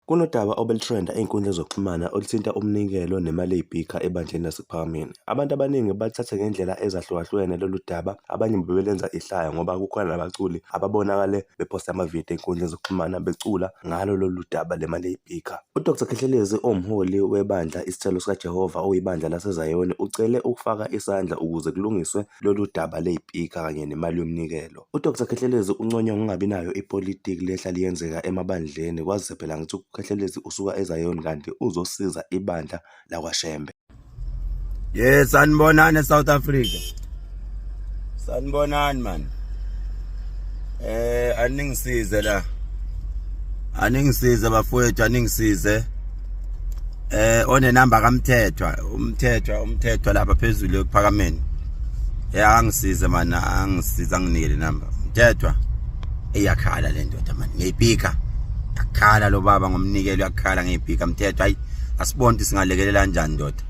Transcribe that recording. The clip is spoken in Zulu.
Kunodaba obeltrenda ey'nkundleni zokuxhumana oluthinta umnikelo nemali ey'bhikha ebandleni lasePhakameni. Abantu abaningi balithatha ngendlela ezahlukahlukene lolu daba, abanye bebelenza ihlaya ngoba kukhona nabaculi ababonakale bephosta amavidiyo ey'nkundleni zokuxhumana becula ngalo lolu daba le mali ey'bhikha. uDkt Khethelezi owumholi webandla Isithelo sikaJehova oyibandla laseZayoni ucele ukufaka isandla ukuze kulungiswe lolu daba ley'bhikha kanye nemali yomnikelo. uDkt Khethelezi unconywa ngokungabi nayo ipolitiki lehlala liyenzeka emabandleni, kwazise phela ngithi uKhethelezi usuka eZayoni kanti uzosiza ibandla lakwaShembe. Yes, sanibonani eSouth Africa. Sanibonani man. Aningisize la. Aningisize bafowethu, aningisize. One number kaMthethwa, umthethwa lapha phezulu ePhakameni. Angisize man, angisiza nginike number. Mthethwa. Iyakhala le ndoda man, ngiyibhika. Yakhala lo baba ngomnikelo, yakhala ngiyibhika Mthethwa. Hayi asibonke singalekelela kanjani ndoda.